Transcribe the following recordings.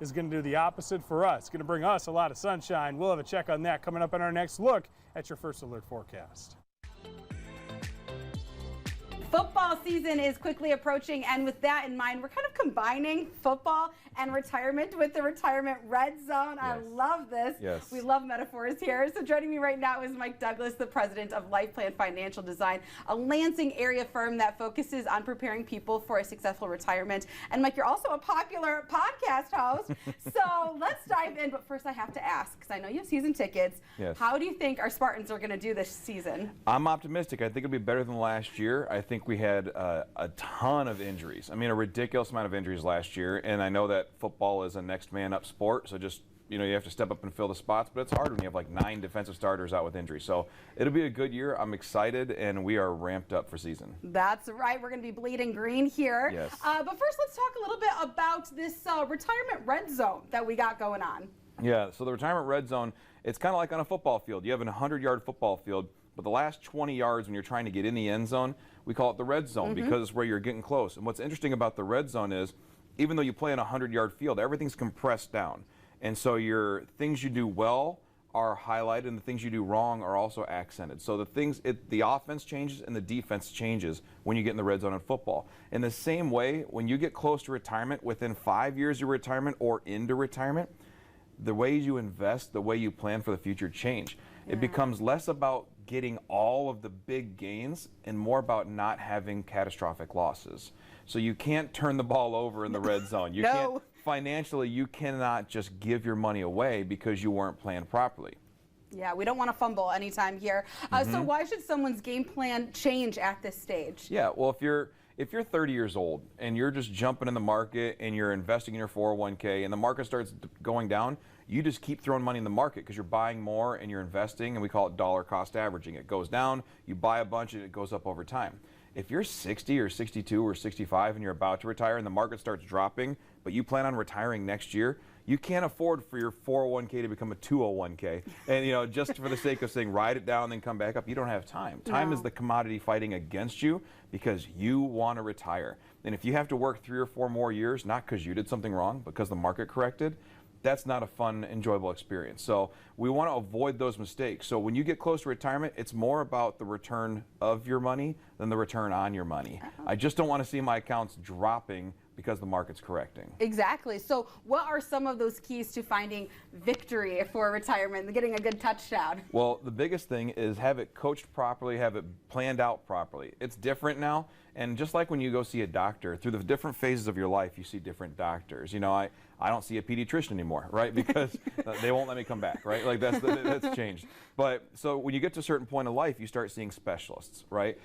is going to do the opposite for us. It's going to bring us a lot of sunshine. We'll have a check on that coming up in our next look at your First Alert forecast. Football season is quickly approaching, and with that in mind, we're kind of combining football and retirement with the retirement red zone. Yes. I love this. Yes. We love metaphors here. So joining me right now is Mike Douglas, the president of Life Plan Financial Design, a Lansing area firm that focuses on preparing people for a successful retirement. And Mike, you're also a popular podcast host. So let's dive in. But first I have to ask, because I know you have season tickets. Yes. How do you think our Spartans are going to do this season? I'm optimistic. I think it'll be better than last year. I think we had a ton of injuries. I mean, a ridiculous amount of injuries last year, and I know that football is a next man up sport, so just, you know, you have to step up and fill the spots, but it's hard when you have like 9 defensive starters out with injury. So it'll be a good year. I'm excited, and we are ramped up for season. That's right. We're going to be bleeding green here. Yes. But first, let's talk a little bit about this retirement red zone that we got going on. Yeah, so the retirement red zone, it's kind of like on a football field. You have a 100-yard football field, but the last 20 yards when you're trying to get in the end zone, we call it the red zone because it's where you're getting close. And what's interesting about the red zone is, even though you play on a 100-yard field, everything's compressed down. And so your things you do well are highlighted, and the things you do wrong are also accented. So the offense changes and the defense changes when you get in the red zone in football. In the same way, when you get close to retirement, within 5 years of retirement or into retirement, the ways you invest, the way you plan for the future change. Yeah. It becomes less about getting all of the big gains and more about not having catastrophic losses. So you can't turn the ball over in the red zone. You can't, financially, you cannot just give your money away because you weren't planned properly. Yeah, we don't want to fumble anytime here. So why should someone's game plan change at this stage? Yeah, well, if you're 30 years old and you're just jumping in the market and you're investing in your 401k and the market starts going down, you just keep throwing money in the market because you're buying more and you're investing, and we call it dollar cost averaging. It goes down, you buy a bunch, and it goes up over time. If you're 60 or 62 or 65 and you're about to retire and the market starts dropping, but you plan on retiring next year, you can't afford for your 401k to become a 201k. And, you know, just for the sake of saying ride it down, then come back up, you don't have time. Time is the commodity fighting against you because you want to retire. And if you have to work 3 or 4 more years, not because you did something wrong, because the market corrected, that's not a fun, enjoyable experience. So we want to avoid those mistakes. So when you get close to retirement, it's more about the return of your money than the return on your money. I just don't want to see my accounts dropping because the market's correcting. Exactly. So what are some of those keys to finding victory for retirement and getting a good touchdown? Well, the biggest thing is have it coached properly, have it planned out properly. It's different now. And just like when you go see a doctor, through the different phases of your life, you see different doctors. You know, I don't see a pediatrician anymore, right? Because they won't let me come back, right? Like that's changed. But so when you get to a certain point of life, you start seeing specialists, right?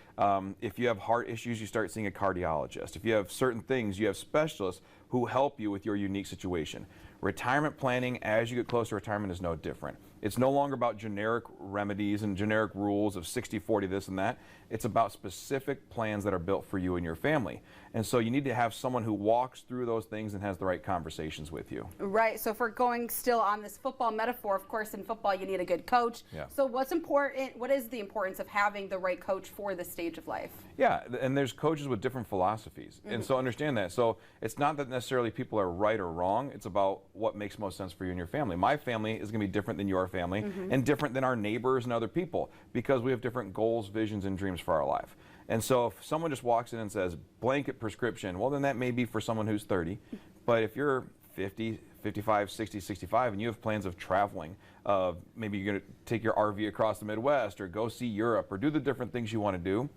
If you have heart issues, you start seeing a cardiologist. If you have certain things, you have specialists who help you with your unique situation. Retirement planning as you get closer to retirement is no different. It's no longer about generic remedies and generic rules of 60-40 this and that. It's about specific plans that are built for you and your family. And so you need to have someone who walks through those things and has the right conversations with you. Right. So if we're going still on this football metaphor, of course, in football you need a good coach. Yeah. So what's important? What is the importance of having the right coach for this stage of life? Yeah, and there's coaches with different philosophies. And so understand that. So it's not that necessarily people are right or wrong. It's about what makes most sense for you and your family. My family is going to be different than your family and different than our neighbors and other people because we have different goals, visions, and dreams for our life. And so if someone just walks in and says blanket prescription, well, then that may be for someone who's 30. But if you're 50, 55, 60, 65, and you have plans of traveling, maybe you're going to take your RV across the Midwest or go see Europe or do the different things you want to do,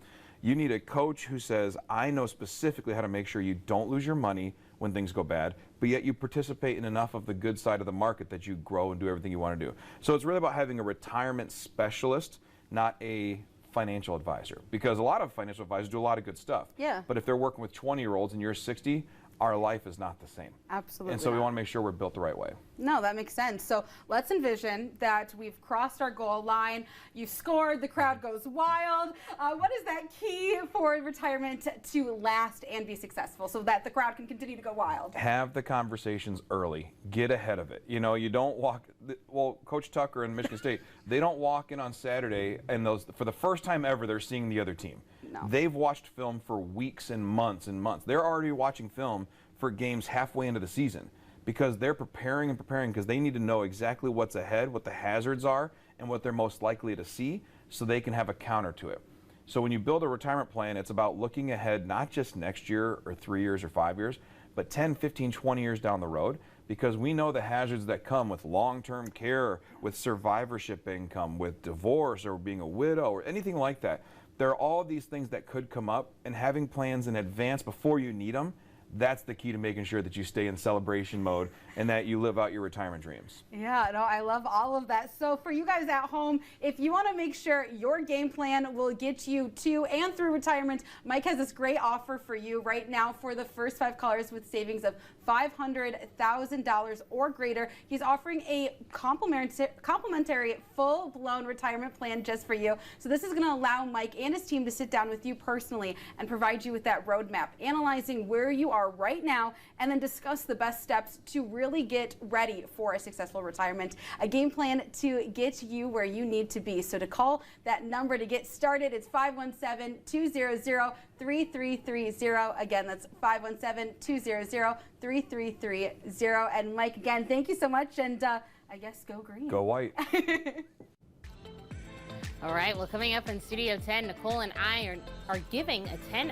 you need a coach who says, I know specifically how to make sure you don't lose your money when things go bad, but yet you participate in enough of the good side of the market that you grow and do everything you want to do. So it's really about having a retirement specialist, not a financial advisor, because a lot of financial advisors do a lot of good stuff. Yeah. But if they're working with 20-year-olds and you're 60, our life is not the same. Absolutely. And so we want to make sure we're built the right way. No, that makes sense. So let's envision that we've crossed our goal line. You've scored. The crowd goes wild. What is that key for retirement to last and be successful so that the crowd can continue to go wild? Have the conversations early. Get ahead of it. You know, you don't walk. Well, Coach Tucker in Michigan State, they don't walk in on Saturday and for the first time ever, they're seeing the other team. No. They've watched film for weeks and months and months. They're already watching film for games halfway into the season because they're preparing because they need to know exactly what's ahead, what the hazards are, and what they're most likely to see so they can have a counter to it. So when you build a retirement plan, it's about looking ahead, not just next year or 3 years or 5 years, but 10, 15, 20 years down the road, because we know the hazards that come with long-term care, with survivorship income, with divorce or being a widow or anything like that. There are all of these things that could come up, and having plans in advance before you need them, that's the key to making sure that you stay in celebration mode and that you live out your retirement dreams. Yeah, no, I love all of that. So for you guys at home, if you want to make sure your game plan will get you to and through retirement, Mike has this great offer for you right now for the first 5 callers with savings of $500,000 or greater. He's offering a complimentary full-blown retirement plan just for you. So this is going to allow Mike and his team to sit down with you personally and provide you with that roadmap, analyzing where you are right now, and then discuss the best steps to really get ready for a successful retirement. A game plan to get you where you need to be. So to call that number to get started, it's 517-200-3330. Again, that's 517-200-3330. And Mike, again, thank you so much, and I guess go green. Go white. All right, well, coming up in Studio 10, Nicole and I are giving a 10